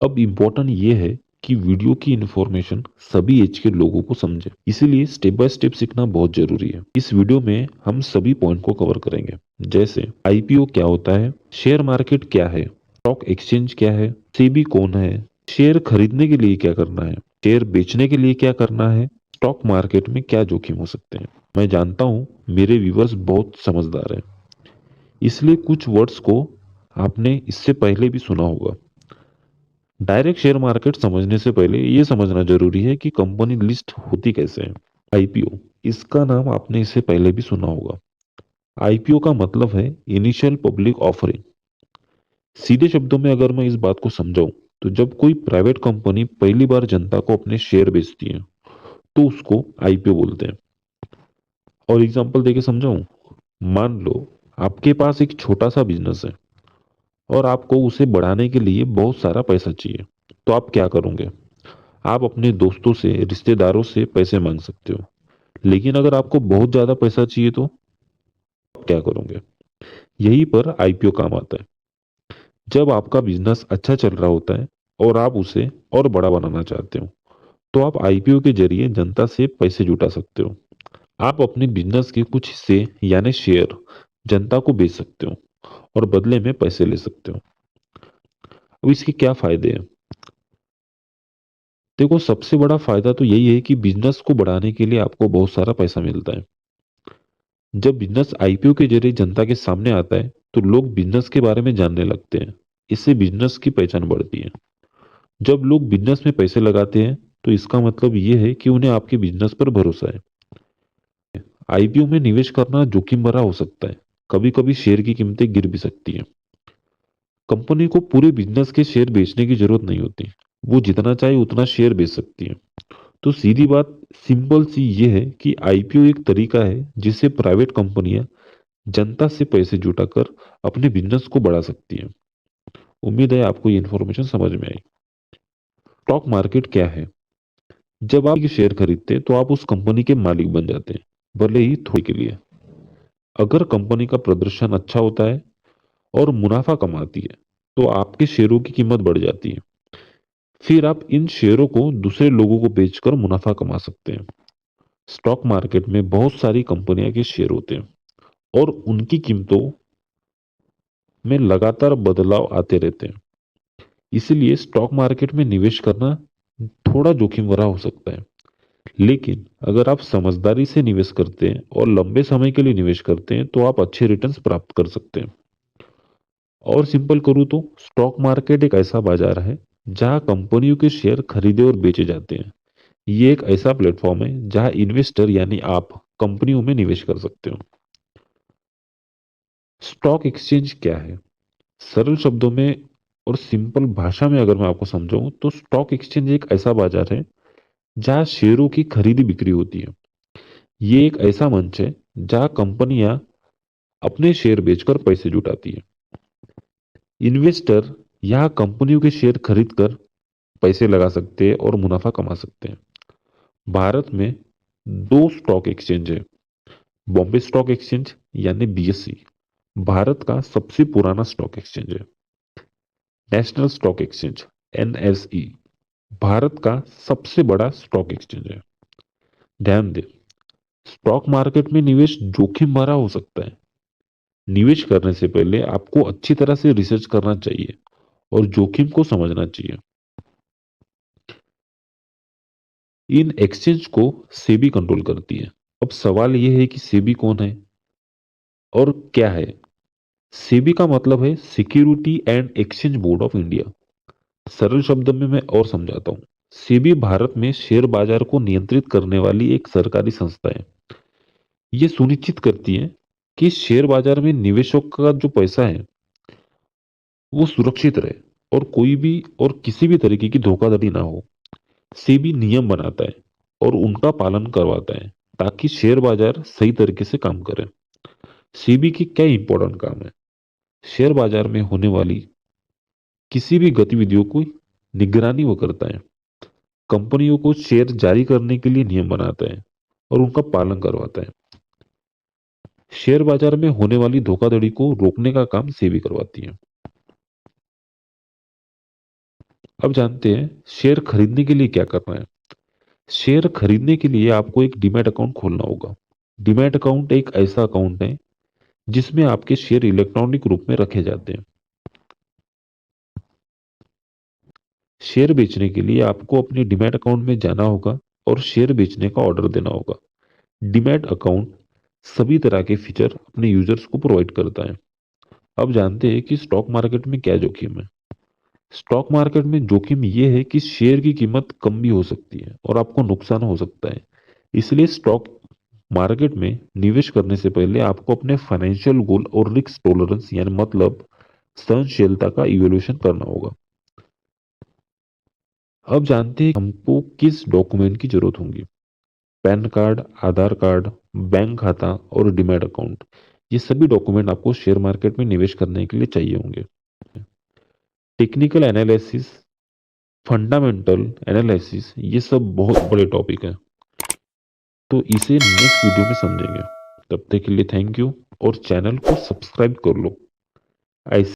अब इम्पोर्टेंट ये है कि वीडियो की इन्फॉर्मेशन सभी एज के लोगों को समझे, इसीलिए स्टेप बाय स्टेप सीखना बहुत जरूरी है। इस वीडियो में हम सभी पॉइंट को कवर करेंगे, जैसे आईपीओ क्या होता है, शेयर मार्केट क्या है, स्टॉक एक्सचेंज क्या है, सेबी कौन है, शेयर खरीदने के लिए क्या करना है, शेयर बेचने के लिए क्या करना है, स्टॉक मार्केट में क्या जोखिम हो सकते हैं। मैं जानता हूँ मेरे व्यूवर्स बहुत समझदार हैं, इसलिए कुछ वर्ड्स को आपने इससे पहले भी सुना होगा। डायरेक्ट शेयर मार्केट समझने से पहले ये समझना जरूरी है कि कंपनी लिस्ट होती कैसे है। आईपीओ, इसका नाम आपने इससे पहले भी सुना होगा। आईपीओ का मतलब है इनिशियल पब्लिक ऑफरिंग। सीधे शब्दों में अगर मैं इस बात को समझाऊं, तो जब कोई प्राइवेट कंपनी पहली बार जनता को अपने शेयर बेचती है तो उसको आईपीओ बोलते हैं। और एग्जांपल देके समझाऊं, मान लो आपके पास एक छोटा सा बिजनेस है और आपको उसे बढ़ाने के लिए बहुत सारा पैसा चाहिए, तो आप क्या करोगे? आप अपने दोस्तों से, रिश्तेदारों से पैसे मांग सकते हो। लेकिन अगर आपको बहुत ज्यादा पैसा चाहिए तो आप क्या करोगे? यही पर आईपीओ काम आता है। जब आपका बिजनेस अच्छा चल रहा होता है और आप उसे और बड़ा बनाना चाहते हो, तो आप आईपीओ के जरिए जनता से पैसे जुटा सकते हो। आप अपने बिजनेस के कुछ हिस्से यानी शेयर जनता को बेच सकते हो और बदले में पैसे ले सकते हो। अब इसके क्या फायदे हैं? देखो, सबसे बड़ा फायदा तो यही है कि बिजनेस को बढ़ाने के लिए आपको बहुत सारा पैसा मिलता है। जब बिजनेस आईपीओ के जरिए जनता के सामने आता है तो लोग बिजनेस के बारे में जानने लगते हैं। इससे बिजनेस की पहचान बढ़ती है। जब लोग बिजनेस में पैसे लगाते हैं तो इसका मतलब ये है कि उन्हें आपके बिजनेस पर भरोसा है। आईपीओ में निवेश करना जोखिम भरा हो सकता है। कभी कभी शेयर की कीमतें गिर भी सकती हैं। कंपनी को पूरे बिजनेस के शेयर बेचने की जरूरत नहीं होती। वो जितना चाहे उतना शेयर बेच सकती है। तो सीधी बात, सिंपल सी ये है कि आईपीओ एक तरीका है जिससे प्राइवेट कंपनियां जनता से पैसे जुटाकर अपने बिजनेस को बढ़ा सकती है। उम्मीद है आपको ये इन्फॉर्मेशन समझ में आई। स्टॉक मार्केट क्या है? जब आप शेयर खरीदते हैं तो आप उस कंपनी के मालिक बन जाते हैं, भले ही थोड़ी के लिए। अगर कंपनी का प्रदर्शन अच्छा होता है और मुनाफा कमाती है तो आपके शेयरों की कीमत बढ़ जाती है। फिर आप इन शेयरों को दूसरे लोगों को बेचकर मुनाफा कमा सकते हैं। स्टॉक मार्केट में बहुत सारी कंपनियों के शेयर होते हैं और उनकी कीमतों में लगातार बदलाव आते रहते हैं। इसलिए स्टॉक मार्केट में निवेश करना थोड़ा जोखिम भरा हो सकता है। लेकिन अगर आप समझदारी से निवेश करते हैं और लंबे समय के लिए निवेश करते हैं तो आप अच्छे रिटर्न्स प्राप्त कर सकते हैं। और सिंपल करूँ तो स्टॉक मार्केट एक ऐसा बाजार है जहां कंपनियों के शेयर खरीदे और बेचे जाते हैं। ये एक ऐसा प्लेटफॉर्म है जहां इन्वेस्टर यानी आप कंपनियों में निवेश कर सकते हो। स्टॉक एक्सचेंज क्या है? सरल शब्दों में और सिंपल भाषा में अगर मैं आपको समझाऊं तो स्टॉक एक्सचेंज एक ऐसा बाजार है जहां शेयरों की खरीदी बिक्री होती है। ये एक ऐसा मंच है जहां कंपनियां अपने शेयर बेचकर पैसे जुटाती है। इन्वेस्टर यहाँ कंपनियों के शेयर खरीदकर पैसे लगा सकते हैं और मुनाफा कमा सकते हैं। भारत में दो स्टॉक एक्सचेंज है। बॉम्बे स्टॉक एक्सचेंज यानी बीएसई भारत का सबसे पुराना स्टॉक एक्सचेंज है। National stock exchange NSE Bharat का सबसे बड़ा स्टॉक एक्सचेंज है। ध्यान दें, स्टॉक मार्केट में निवेश जोखिम भरा हो सकता है। निवेश करने से पहले आपको अच्छी तरह से रिसर्च करना चाहिए और जोखिम को समझना चाहिए। इन एक्सचेंज को सेबी कंट्रोल करती है। अब सवाल यह है कि सेबी कौन है और क्या है? सेबी का मतलब है security and exchange board of India. सरल शब्द में मैं और समझाता हूँ। सेबी भारत में शेयर बाजार को नियंत्रित करने वाली एक सरकारी संस्था है। ये सुनिश्चित करती है कि शेयर बाजार में निवेशकों का जो पैसा है वो सुरक्षित रहे और कोई भी और किसी भी तरीके की धोखाधड़ी ना हो। सेबी नियम बनाता है और उनका पालन करवाता है ताकि शेयर बाजार सही तरीके से काम करे। सेबी की क्या इंपॉर्टेंट काम है? शेयर बाजार में होने वाली किसी भी गतिविधियों की निगरानी वो करता है, कंपनियों को शेयर जारी करने के लिए नियम बनाता है और उनका पालन करवाता है। शेयर बाजार में होने वाली धोखाधड़ी को रोकने का काम सेबी करवाती है। अब जानते हैं शेयर खरीदने के लिए क्या करना है। शेयर खरीदने के लिए आपको एक डीमैट अकाउंट खोलना होगा। डीमैट अकाउंट एक ऐसा अकाउंट है जिसमें आपके शेयर इलेक्ट्रॉनिक रूप में रखे जाते हैं। शेयर बेचने के लिए आपको अपने डीमैट अकाउंट में जाना होगा और शेयर बेचने का ऑर्डर देना होगा। डीमैट अकाउंट सभी तरह के फीचर अपने यूजर्स को प्रोवाइड करता है। अब जानते हैं कि स्टॉक मार्केट में क्या जोखिम है। स्टॉक मार्केट में जोखिम ये है कि शेयर की कीमत कम भी हो सकती है और आपको नुकसान हो सकता है। इसलिए स्टॉक मार्केट में निवेश करने से पहले आपको अपने फाइनेंशियल गोल और रिस्क टॉलरेंस यानी मतलब सहनशीलता का इवोल्यूशन करना होगा। अब जानते हैं हमको किस डॉक्यूमेंट की जरूरत होगी। पैन कार्ड, आधार कार्ड, बैंक खाता और डीमैट अकाउंट, ये सभी डॉक्यूमेंट आपको शेयर मार्केट में निवेश करने के लिए चाहिए होंगे। टेक्निकल एनालिसिस, फंडामेंटल एनालिसिस, ये सब बहुत बड़े टॉपिक हैं, तो इसे नेक्स्ट वीडियो में समझेंगे। तब तक के लिए थैंक यू और चैनल को सब्सक्राइब कर लो। ऐसे